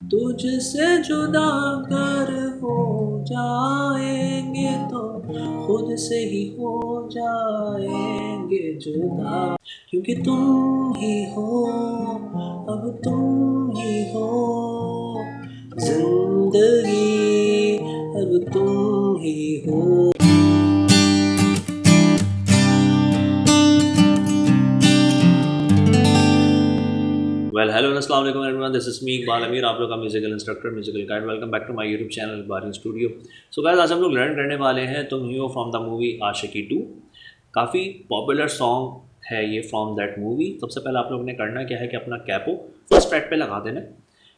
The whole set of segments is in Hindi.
तुझसे जुदा कर हो जाएंगे तो खुद से ही हो जाएंगे जुदा, क्योंकि तुम ही हो, अब तुम ही हो जिंदगी, अब तुम ही हो। वेल हेलो अस्सलाम वालेकुम everyone, this is me Iqbal Amir, आप लोग का musical instructor, musical guide. Welcome back to my YouTube channel Iqbal studio. So guys, आज हम लोग लर्न करने वाले हैं तुम ही हो फ्रॉम द मूवी आशिकी 2। काफ़ी पॉपुलर सॉन्ग है ये फ्रॉम दैट मूवी। सबसे पहले आप लोग ने करना क्या है कि अपना कैपो फर्स्ट फ्रेट पे लगा देना।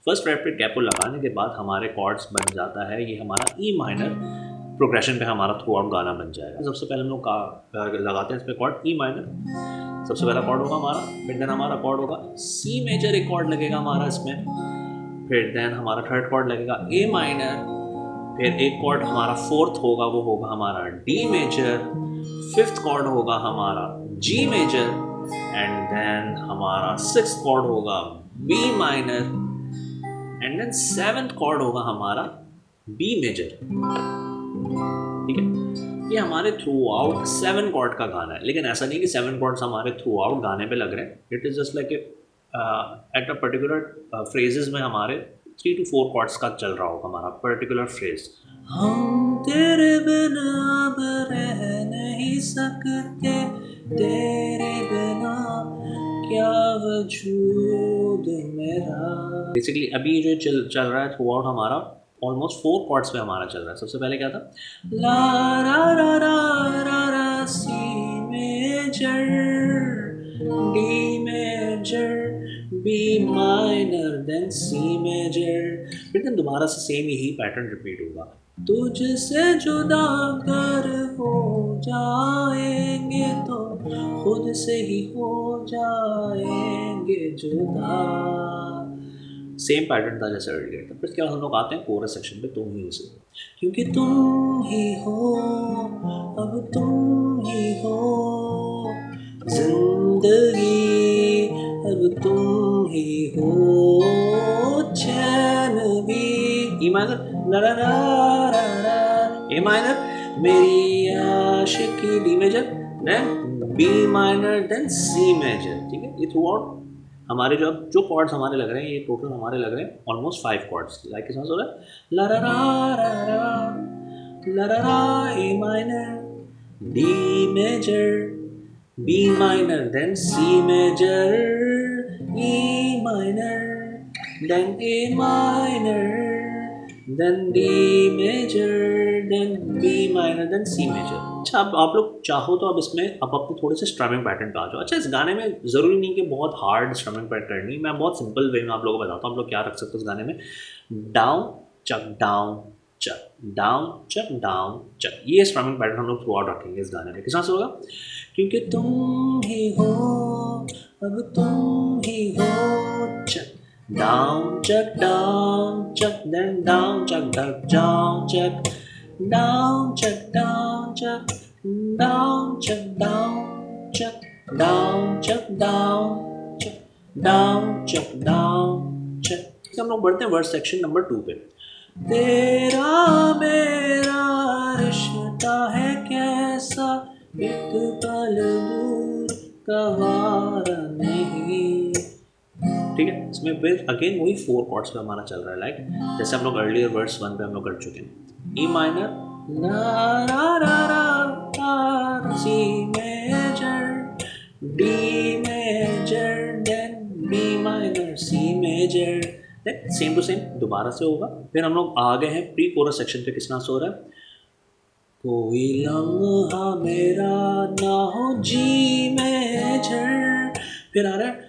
फर्स्ट फ्रेट पे कैपो लगाने के बाद हमारे कॉर्ड्स बन जाता है ये हमारा ई माइनर प्रोग्रेशन पे हमारा थ्रू आउट गाना बन जाएगा। सबसे पहले हम लोग लगाते हैं इस पर कॉर्ड ई माइनर। सबसे पहला कॉर्ड होगा हमारा, फिर देन हमारा कॉर्ड होगा सी मेजर, एक कॉर्ड लगेगा हमारा इसमें, फिर देन हमारा थर्ड कॉर्ड लगेगा ए माइनर, फिर एक कॉर्ड हमारा फोर्थ होगा वो होगा हमारा डी मेजर, फिफ्थ कॉर्ड होगा हमारा जी मेजर, एंड देन हमारा सिक्स्थ कॉर्ड होगा B minor, and then seventh chord होगा हमारा बी मेजर। ठीक है, ये हमारे थ्रू आउट 7 कॉर्ड का गाना है। लेकिन ऐसा नहीं कि 7 कॉर्ड्स हमारे थ्रू आउट गाने पे लग रहे हैं। It is just like at a particular phrases में हमारे 3 to 4 कॉर्ड्स का चल रहा होगा हमारा पर्टिकुलर फ्रेज। हम तेरे बिना अब रह नहीं सकते, तेरे बिना क्या वजूद मेरा। बेसिकली अभी जो चल रहा है थ्रू आउट हमारा ऑलमोस्ट 4 कॉर्ड्स पे हमारा चल रहा है। सबसे पहले क्या था, ला रा रा रा रा रा C major, D major, B minor, then C major, फिर देन दोबारा से सेम यही पैटर्न रिपीट होगा। तुझसे जुदा कर हो जाएंगे तो खुद से ही हो जाएंगे जुदा। सेम पैटर्न था जैसे अर्लियर था। फिर क्या हम लोग आते हैं कोरस सेक्शन पे, तुम ही से, क्योंकि तुम ही हो, अब तुम ही हो जिंदगी, अब तुम ही हो चैन भी। E minor La La La La La, A minor मेरी आशिकी, D major, then B minor, then C major. ठीक है, ये थ्रू आउट हमारे जो कॉर्ड्स हमारे लग रहे हैं, ये टोटल हमारे लग रहे हैं ऑलमोस्ट 5 कॉर्ड्स। लाइक इसमें हो रहा है ला रा रा रा रा A minor, D major, B minor, then C major, E minor, then A minor, then D major, then B minor, then C major. अच्छा, अब आप लोग चाहो तो अब इसमें अब अपने थोड़े से स्ट्रमिंग पैटर्न पे आ जाओ। अच्छा, इस गाने में ज़रूरी नहीं कि बहुत हार्ड स्ट्रमिंग पैटर्न करनी, मैं बहुत सिंपल वे में आप लोगों को बताता हूँ। आप लोग क्या रख सकते हो इस गाने में, डाउन चक डाउन चक, डाउन चक डाउन चक, ये स्ट्रमिंग पैटर्न हम लोग थ्रू आउट रखेंगे इस गाने में। किस तरह से होगा, क्योंकि तुम ही हो, अब तुम ही हो चक डाउन चक देन डाउन चक डाउन चक, down chuck down chuck down chuck down chuck down chuck down chuck down chuck down chuck। हम लोग बढ़ते हैं वर्स सेक्शन नंबर 2 पे। तेरा मेरा रिश्ता है कैसा, एक पल दूर का वारा नहीं। ठीक है, इसमें फिर अगेन वही 4 कॉर्ड्स पे हमारा चल रहा है। लाइक जैसे हम लोग अर्लियर वर्स 1 पे हम लोग कर चुके हैं, ई माइनर ला रा रा रा C major, D major, then B minor, C major, then same to same दोबारा से होगा। फिर हम लोग आ गए हैं प्री कोरस सेक्शन पे। किस तरह से हो रहा है, कोई लम्हा मेरा ना हो जी मेजर, फिर आ रहा है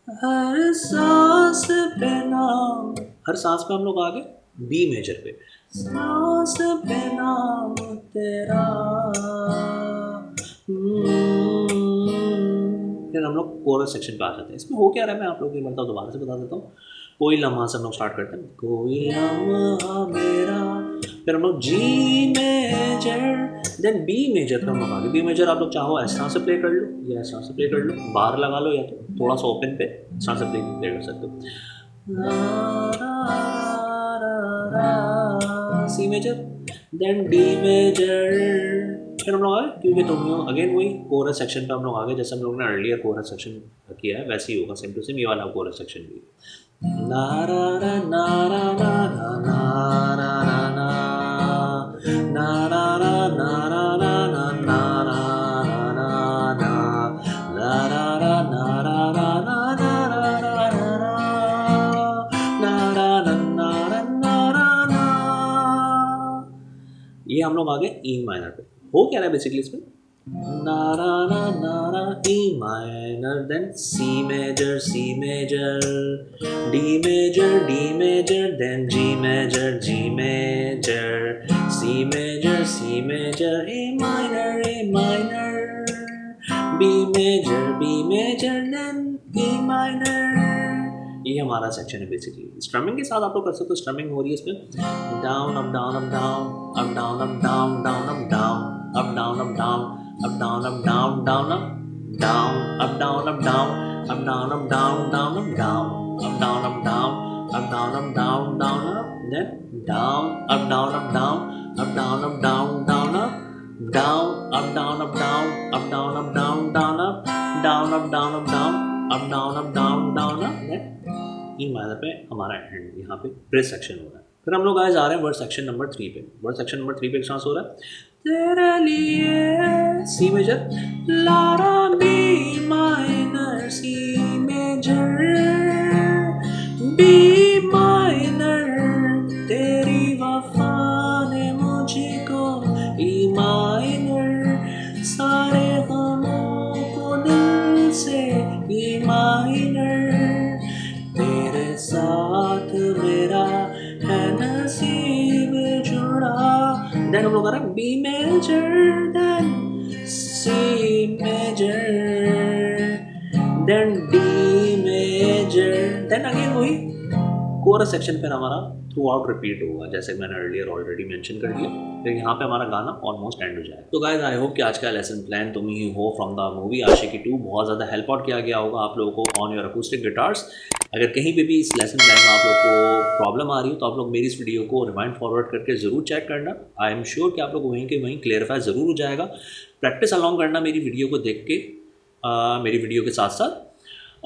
हर सांस पे नाम, हर सांस पे हम लोग आ गए बी मेजर पे, सांस पे नाम तेरा। फिर हम लोग कोरस सेक्शन पे आ जाते हैं। इसमें हो क्या रहा है मैं आप लोगों को मतलब दोबारा से बता देता हूँ। कोई लम्हा से हम लोग स्टार्ट करते हैं, कोई लम्हा मेरा, फिर हम लोग G major, then B major पे हम लोग आगे। बी मेजर आप लोग चाहो इस तरह से प्ले कर लो या इस तरह से प्ले कर लो, बार लगा लो या तो थोड़ा सा ओपन पे इस तरह से प्ले कर सकते हो। C major, then D major, फिर हम लोग आगे, क्योंकि तुम लोग अगेन वही कोरस सेक्शन पे हम लोग आगे, जैसे हम लोग ने अर्लियर कोरस सेक्शन किया है वैसे ही होगा, सेम टू सेम ये वाला कोरस सेक्शन भी। ना रा रा ना रा ना ना ना रा ना ना रा रा ना रा ना ना ना रा ना ना ला रा रा ना रा रा ना ना रा रा रा ना रा ना ना रा ना। ये हम लोग आगे ई माइनर पे हो क्या रहा है बेसिकली इसमें, ना रा ना E minor, then C major D major then G major C major A minor B major then A minor. ये हमारा सेक्शन है बेसिकली। स्ट्रमिंग के साथ आप लोग कर सकते हो, स्ट्रमिंग हो रही है इसमें down up down up down up down up down down up down up down up down up down up down down up down up down up down up down up down down up down up down up down up down up down down up then down up down up down up down up down down up down up down up down up down up down down up down up down up down up down up down down up then E minor पे हमारा एंड यहाँ पे ब्रिज सेक्शन हो रहा है। फिर हम लोग आज आ रहे हैं वर्ड सेक्शन नंबर 3 पे। वर्ड सेक्शन नंबर 3 पे एक चांस हो रहा है तेरे लिए सी मेजर ला रा B minor C major B minor तेरी वफा ने मुझको ई माइनर सारे गमों को दिल से ई माइनर तेरे साथ मेरा है नसीब जुड़ा। देन हम लोग आ रहे हैं B major then C major then D major then again वही कोरस सेक्शन पर हमारा थ्रू आउट रिपीट होगा, जैसे मैंने अर्लियर ऑलरेडी मेंशन कर दिया। फिर यहाँ पे हमारा गाना ऑलमोस्ट एंड हो जाएगा। तो गाइस आई होप कि आज का लेसन प्लान तुम ही हो फ्रॉम द मूवी आशिकी 2 बहुत ज़्यादा हेल्प आउट किया गया होगा आप लोगों को ऑन योर अकूस्टिक गिटार्स। अगर कहीं पे भी इस लेसन प्लान में आप लोग को प्रॉब्लम आ रही हो तो आप लोग मेरी इस वीडियो को रिमाइंड फॉरवर्ड करके ज़रूर चेक करना। आई एम श्योर कि आप लोग वहीं के वहीं क्लियरफाई ज़रूर हो जाएगा। प्रैक्टिस अलॉन्ग करना मेरी वीडियो को देख के मेरी वीडियो के साथ साथ।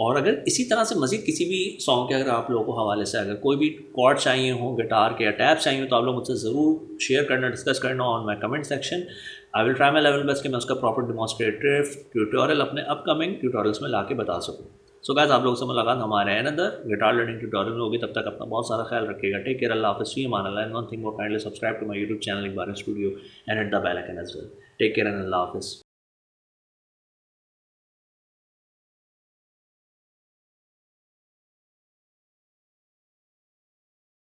और अगर इसी तरह से मज़ीद किसी भी सॉन्ग के अगर आप लोगों को हवाले से अगर कोई भी कॉर्ड चाहिए हो गिटार के या टैप चाहिए हो तो आप लोग मुझसे ज़रूर शेयर करना, डिस्कस करना on my comment section. I will try my level best कि मैं उसका प्रॉपर डिमॉन्स्ट्रेटिव ट्यूटोरियल अपने अपकमिंग ट्यूटोरियल्स में ला के बता सकूँ। सो गाइस आप लोगों से मुलाकात हमारे अनदर गिटार लर्निंग ट्यूटोरियल में होगी। तब तक अपना बहुत सारा ख्याल रखिएगा। टेक केयर, अल्लाह हाफ़िज़, फ़ी अमान Allah. And one thing more, kindly subscribe to my YouTube channel Ikbarish studio and hit the bell icon as well. Take care and Allah हाफ़िज़।